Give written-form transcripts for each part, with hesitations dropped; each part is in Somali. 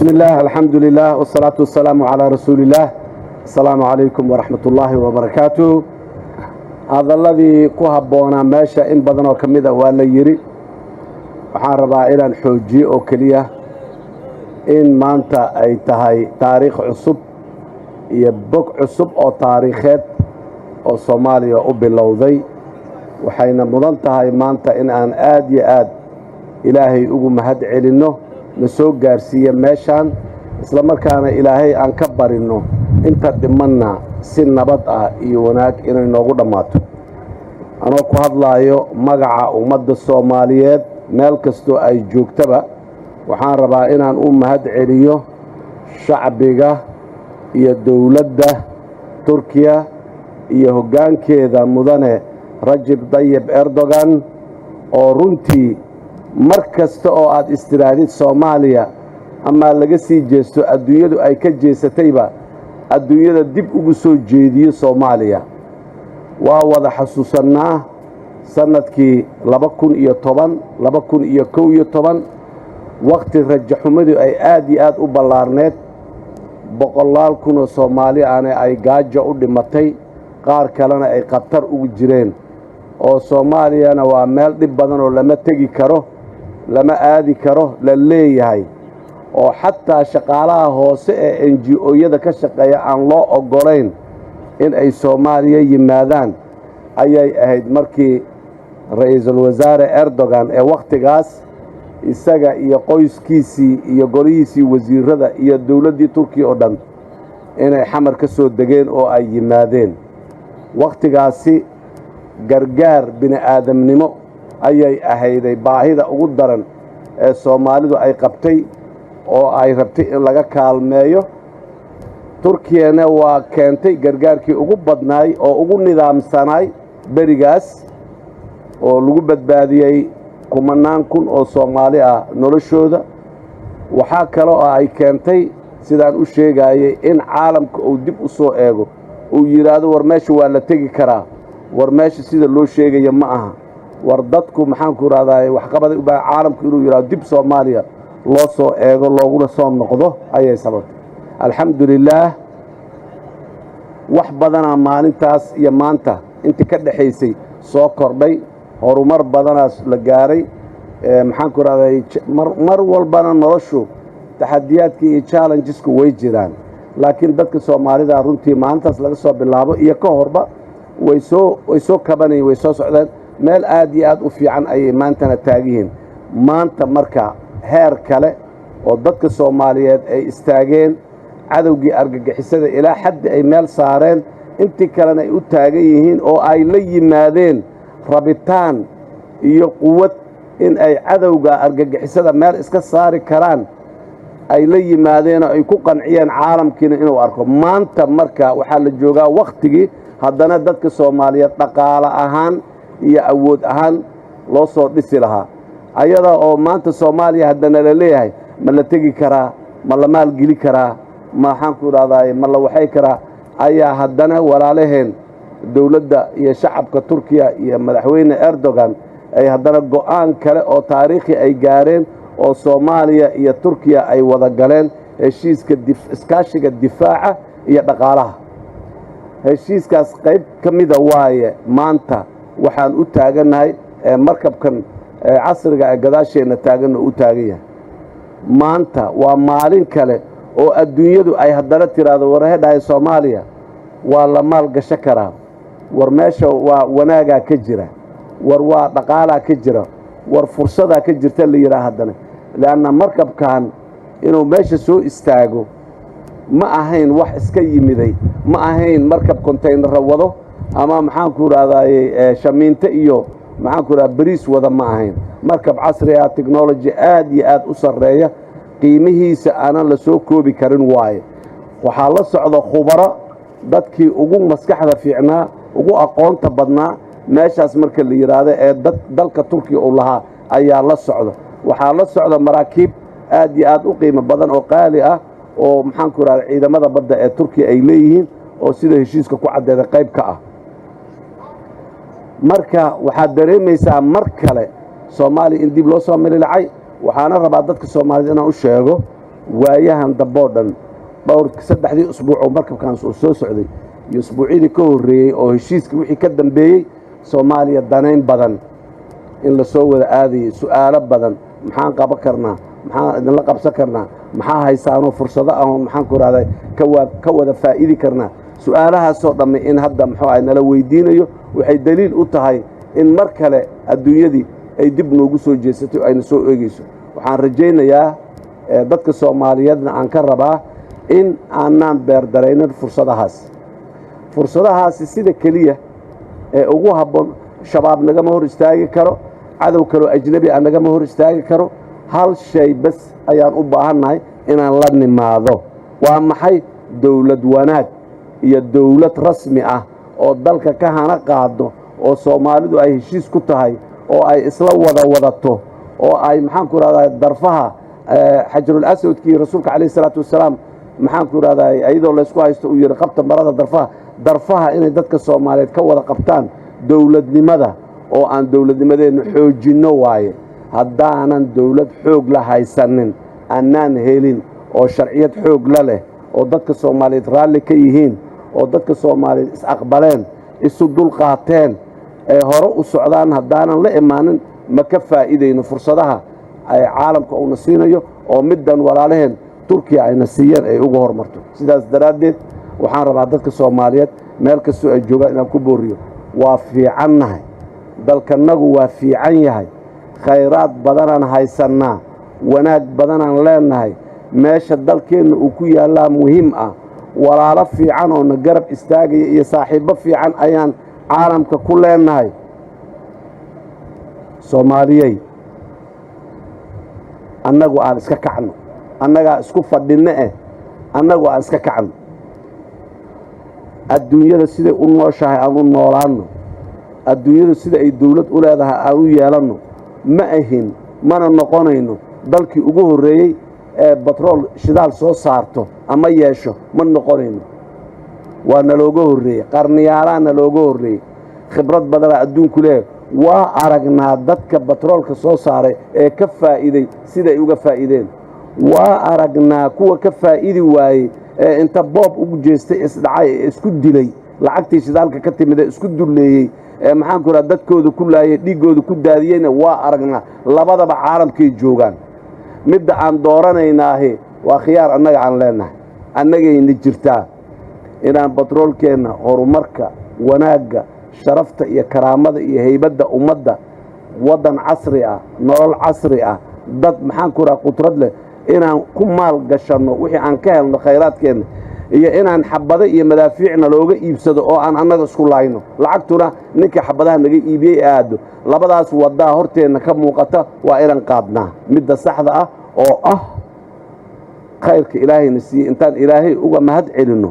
بسم الله الحمد لله والصلاة والسلام على رسول الله. السلام عليكم ورحمة الله وبركاته. هذا الذي كهبونا ماشى إن بدنا وكمده ولا يري وحارب إلى الحوجي أو كلية إن ما أنت أي تهاي تاريخ عصب يبقى عصب أو تاريخات أو صوماليا أو باللوذي وحين مضنتها ما أنت إن أن آد إلهي أقوم مهد علنه نسوق جارسية ماشان إسلام كان إلهي أن كبر إنه أنت دمنا سن بدأ يوناك إنه نقول ماتو أنا كهذا لايو مجا ومد الصوماليات مالكستو أي جوكتبا وحان ربا إن أن مهد عليه شعبيجا هي دولة تركيا هي هجان كذا مدن رجب طيب أردوغان أو رنتي markasta oo aad istiraadid Soomaaliya ama laga sii jeesto adduunyadu ay ka jeesatayba adduunyada dib ugu soo jeediyo Soomaaliya waa wada xasuusanaa sanadkii 2010 waqti rajaxumadu ay aad iyo aad u ballaarneed boqolaal kun oo Soomaali ay gaajo u dhimatay qaar kalena ay qatar ugu jireen oo Soomaaliyana waa meel dhib badan oo lama tagi karo lama aadi karo la leeyahay oo xataa shaqaalaha hoose ee NGO-yada ka shaqeeya aan loo ogolayn in ay Soomaaliya yimaadaan ayay ahayd markii ra'iisul wasaare Erdogan ee waqtigaas isaga iyo qoyskiisii iyo golihiisii wasiirada iyo dawladii Turkiga oo dhan inay xamar ka soo degeen oo ay yimaadeen waqtigaasi gargaar bini aadamnimo ayay ahayday baahida ugu daran ee Soomaalidu ay qabtay oo ay rabtay in laga kaalmeeyo Turkiyana waa keentay gargaarkii ugu badnaay oo ugu nidaamsanay barigaas oo lagu badbaadiyay kumanaan kun oo Soomaali ah noloshooda waxa kale oo ay keentay sidaan u sheegayay in caalamka uu dib u soo eego uu yiraahdo war meesha waa la tagi karaa war meesha sida loo sheegayo ma aha war dadku maxaan ku raadaay wax qabad u baa caalamku inuu yiraahdo dib Soomaaliya loo soo eego looguna soo noqdo ayay sababtay alxamdulillah wax badana maalintaas iyo maanta inta ka dhaxaysay soo kordhay horumar badanaas la gaaray maxaan ku raadaay mar walbana noloshu taxadiyaadkii iyo challengesku way jiraan laakiin dadka Soomaalida runtii maantaas laga soo bilaabo iyo ka horba way soo kabanay way soo socdaan meel aad iyo aad u fiican ay maantana taagiin maanta marka heer kale oo dadka Soomaaliyeed ay istaageen cadawgii argagixisada ilaa xad ay meel saareen intii kalena ay u taagan yihiin oo ay la yimaadeen rabitaan iyo quwad in ay cadawga argagixisada meel iska saari karaan ay la yimaadeen oo ay ku qanciyeen caalamkiina inuu arko maanta marka waxa la joogaa waqtigii haddana dadka Soomaaliyeed dhaqaale ahaan iyo awood ahaan loo soo dhisi lahaa ayada oo maanta Soomaaliya haddana la leeyahay ma la tagi karaa ma la maal geli karaa ma waxaan ku raadaay ma la waxay karaa ayaa haddana walaalaheen dawladda iyo shacabka Turkiga iyo madaxweyne Erdogan ay haddana go'aan kale oo taariikhi ay gaareen oo Soomaaliya iyo Turkiga ay wada galeen heshiiska iskaashiga difaaca iyo dhaqaalaha heshiiskaas qayb kamida waaye maanta waxaan u taaganahay markabkan casriga ee gadaasheena taagan u taagan yahay maanta waa maalin kale oo adduunyadu ay haddana tiraado war heedahay Soomaaliya waa la maal gasho karaa war meesha waa wanaaga ka jira war waa dhaqaalaha ka jira war fursada ka jirta la yiraahdo haddana laana markabkan inuu meesha soo istaago ma ahayn wax iska yimiday ma ahayn markab container wado ama maxaan ku raadaay shamiinta iyo maxaan ku raad bariis wada ma ahayn markab casri ah technology aad iyo aad u sareeya qiimihiisa aanan la soo koobi karin waaye waxa la socdo khubaro dadkii ugu maskaxda fiicnaa ugu aqoonta badnaa meeshaas marka la yiraahdo ee dalka Turkiga uu lahaa ayaa la socdo waxa la socdo maraakiib aad iyo aad u qiimo badan oo qaali ah oo maxaan ku raad ciidamada badda ee Turkiga ay leeyihiin oo sida heshiiska ku cadeeyay qayb ka ah marka waxa dareemaysaa mar kale Soomaali in dib loo soo mililacay waxaana rabaa dadka Soomaalida inaan u sheego waayahan damboo dhan saddexdii usbuuc oo markabkan soo socday iyo usbuucyadii ka horreeyey oo heshiiska wixii ka dambeeyey soomaaliya danayn badan in la soo wada aadayay su'aalo badan maxaan qaban karnaa maxaan idinla qabsan karnaa maxaa haysaanoo fursado ah maxaan ku rahday ka wada faa'idi karnaa su'aalahaasoo dhamme in hadda muxuu ahay nala weydiinayo waxay daliil u tahay in mar kale adduunyadii ay dib noogu soo jeesatay oo ayna soo eegayso waxaan rajaynayaa dadka soomaaliyeedna aan ka rabaa in aanaan beerdaraynin fursadahaasi sida keliya ee ugu habboon shabaab nagama hor istaagi karo cadow kaloo ajnebi ah nagama hor istaagi karo hal shay bas ayaan u baahannahay inaan la nimaado waa maxay dawlad wanaag iyo dawlad rasmi ah oo dalka ka hana qaado oo soomaalidu ay heshiis ku tahay oo ay isla wadato oo ay maxaan ku rahdaa darfaha xajarul aswadkii rasuulka calayhi salaatu wasalaam maxaan ku rahdaa iyadoo laysku haysto uu yidhi qabta marada darfaha inay dadka soomaaliyeed ka wada qabtaan dawladnimada oo aan dawladnimadeenna xoojinno waaye haddaanan dawlad xoog la haysanin annaan helin oo sharciyad xoog la leh oo dadka soomaaliyeed raalli ka yihiin oo dadka soomaaliyeed is-aqbaleen isu dulqaateen ee hore u socdaan haddaanan la imaanin ma ka faa'iidayno fursadaha ay caalamka uuna siinayo oo middan walaalaheen turkiya ayna siiyeen ay ugu hormarto sidaas daraaddeed waxaan rabaa dadka soomaaliyeed meel kastoo ay joogaan inaan ku booriyo waa fiicannahay dalkannagu waa fiican yahay khayraad badanaan haysannaa wanaag badanaan leennahay meesha dalkeenna uu ku yaallaa muhiim ah walaalo fiican oo na garab istaagaya iyo saaxiibbo fiican ayaan caalamka ku leennahay soomaaliyey annagu aan iska kacno annagaa isku fadhinno annagu aan iska kacno adduunyada siday u nooshahay aan u noolaanno adduunyadu sida ay dawlad u leedahay aan u yeelanno ma ahin mana noqonayno dalkii ugu horreeyey ee batrool shidaal soo saarto ama yeesho ma noqonayno waa nalooga horreeyey qarniyaalaa nalooga horreeyey khibrad badanaa adduunku leeyahay waa aragnaa dadka batroolka soo saaray ee ka faa'iiday siday uga faa'iideen waa aragnaa kuwa ka faa'idi waayey ee inta boob ugu jeestay isdhacay ee isku dilay lacagtii shidaalka ka timid ee isku dulleeyey ee maxaan ku raha dadkooda ku laayay dhiiggooda ku daadiyeyna waa aragnaa labadaba caalamkay joogaan midda aan dooranaynaahi waa khiyaar annaga aan leennahay annagayna jirtaa inaan batroolkeenna horumarka wanaagga sharafta iyo karaamada iyo haybadda ummadda waddan casri ah nolol casri ah dad maxaan ku raha qudrad leh inaan ku maal gashanno wixii aan ka helno khayraadkeenna iyo inaan xabado iyo madaafiicna looga iibsado oo aan annaga isku laayno lacagtuna ninkii xabadaha naga iibiyey aado labadaas waddaa horteenna ka muuqata waa inaan qaadnaa midda saxda ah oo ah khayrka ilaahayna siiyey intaan ilaahay uga mahad celinno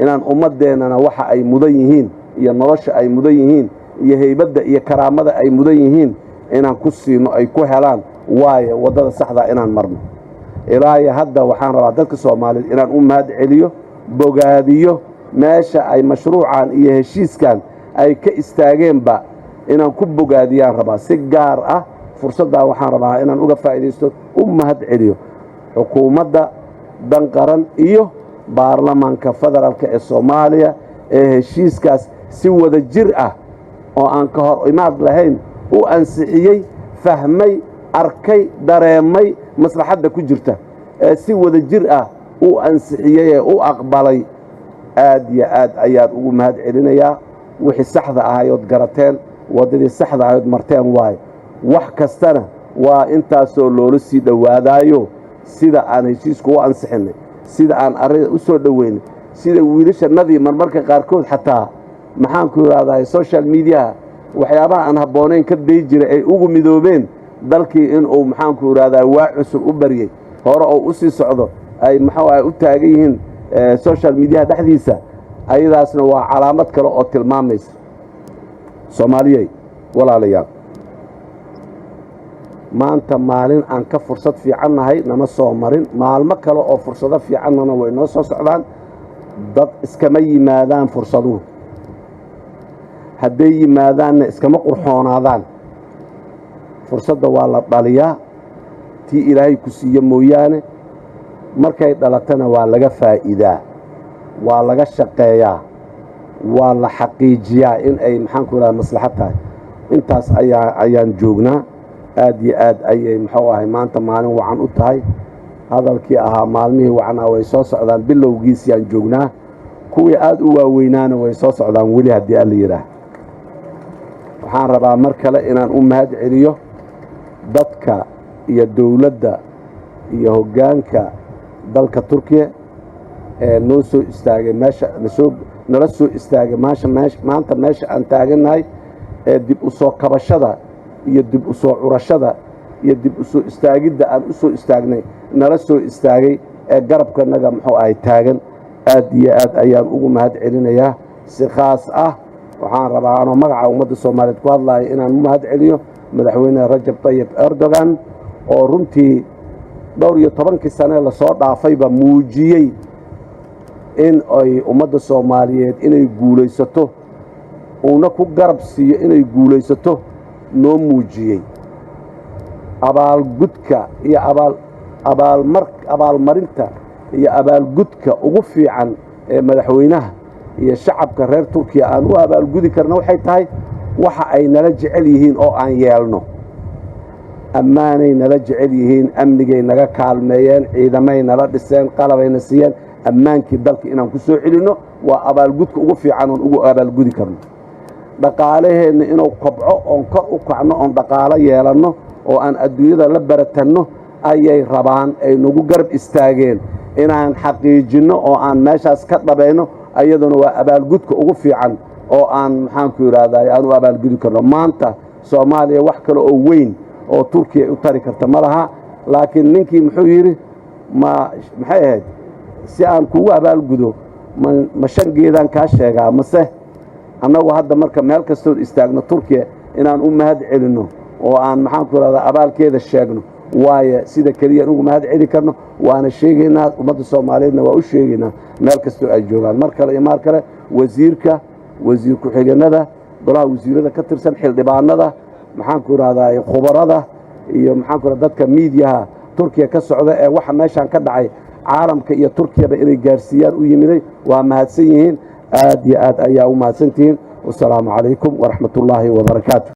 inaan ummaddeennana waxa ay mudan yihiin iyo nolosha ay mudan yihiin iyo haybadda iyo karaamada ay mudan yihiin inaan ku siino ay ku helaan waayo waddada saxdaa inaan marno ilaahay hadda waxaan rabaa dadka soomaaliyeed inaan u mahad celiyo bogaadiyo meesha ay mashruucan iyo heshiiskan ay ka istaageenba inaan ku bogaadiyaan rabaa si gaar ah fursaddan waxaan rabaa inaan uga faa'iidaysto u mahad celiyo xukuumadda dan qaran iyo baarlamaanka federaalka ee soomaaliya ee heshiiskaas si wada jir ah oo aan ka hor imaad lahayn u ansixiyey fahmay arkay dareemay maslaxadda ku jirta ee si wada jir ah u ansixiyey ee u aqbalay aad iyo aad ayaan ugu mahad celinayaa wixii saxda ahayood garateen waddadii saxda ahayood marteen waayo wax kastana waa intaasoo loola sii dhowaadaayo sida aan heshiisku u ansixinnay sida aan arrinda u soo dhoweynay sida wiilashannadii marmarka qaarkood xataa maxaan ku idhaahdaa social mediaha waxyaabaha aan habboonayn ka day jiray ay ugu midoobeen dalkii inuu maxaanku idhaahdaa waa cusub u baryey hore oo u sii socdo ay maxaa u taagan yihiin social mediaha dhexdiisa ayadaasna waa calaamad kale oo tilmaamaysa soomaaliyey walaalayaal maanta maalin aan ka fursad fiicannahay nama soo marin maalmo kale oo fursado fiicannana way noo soo socdaan dad iskama yimaadaan fursaduhu hadday yimaadaanna iskama qurxoonaadaan fursadda waa la dhaliyaa tii ilaahay ku siiye mooyaane markay dhalatana waa laga faa'iidaa waa laga shaqeeyaa waa la xaqiijiyaa in ay maxaan ku yidhahdaa maslaxad tahay intaas ayaan joognaa aad iyo aad ayay muxuu ahay maanta maalin wacan u tahay hadalkii ahaa maalmihii wacanaa way soo socdaan bilowgiisiyaan joognaa kuwii aad u waaweynaana way soo socdaan weli haddii alla yidhaah waxaan rabaa mar kale inaan u mahad celiyo dadka iyo dowladda iyo hoggaanka dalka Turkiya ee noo soo istaagay nala soo istaagay maanta meesha aan taagannahay ee dib u soo kabashada iyo dib u soo curashada iyo dib u soo istaagidda aan u soo istaagnay nala soo istaagay ee garabkanaga muxuu ahay taagan aad iyo aad ayaan ugu mahad celinayaa si khaas ah waxaan rabaa anoo magaca ummadda Soomaaliyeed ku hadlayo inaan u mahad celiyo madaxweyne Rajab Tayyip Erdogan oo runtii dhowr iyo 10 sano la soo dhaafayba muujiyay in ay ummadda Soomaaliyeed inay guulaysato una ku garab siiyo inay guulaysato noo muujiyay abaalgudka iyo abaalmarinta iyo abaalgudka ugu fiican ee madaxweynaha iyo shacabka reer Turkiya aan u abaalgudi karno waxay tahay waxa ay nala jecel yihiin oo aan yeelno ammaanay nala jecel yihiin amnigay naga kaalmeeyeen ciidamay nala dhiseen qalabayna siiyeen ammaankii dalka inaan ku soo celinno waa abaalgudka ugu fiican oo ugu abaalgudi karno dhaqaalaheena inuu kobco oo kor u kacno oo dhaqaale yeelano oo aan adduunyada la baratanno ayay rabaan ay nagu garab istaageen inaan xaqiijino oo aan meeshaas ka dhabayno ayaduna waa abaalgudka ugu fiican oo aan maxaan ku yiraahdaa aan u abaalgudi karno maanta Soomaaliya wax kale oo weyn oo Turkiya u tari karta malaha laakiin ninkii muxuu yiri maxay ahayd si aan kugu abaalgudo ma shangeedan ka sheegaa mase annagu hadda marka meel kastoo istaagno Turkiya inaan u mahad celino oo aan maxaan ku yiraahdaa abaalkeeda sheegno waaye sida kaliya ugu mahad celi karno waana sheegaynaa ummadda Soomaaliyeedna waa u sheegaynaa meel kastoo ay joogaan mar kale wasiir ku xigeenada golaha wasiirada ka tirsan xildhibaanada maxaan ku yiraahdaa khubarada iyo maxaan ku yiraahdaa dadka miidiyaha Turkiya ka socda ee waxa meeshan ka dhacay caalamka iyo Turkiyaba inay gaarsiiyaan u yimiday waa mahadsan yihiin aad iyo aad ayaa u mahadsantihiin wassalaamu calaykum waraxmatullaahi wabarakaatuh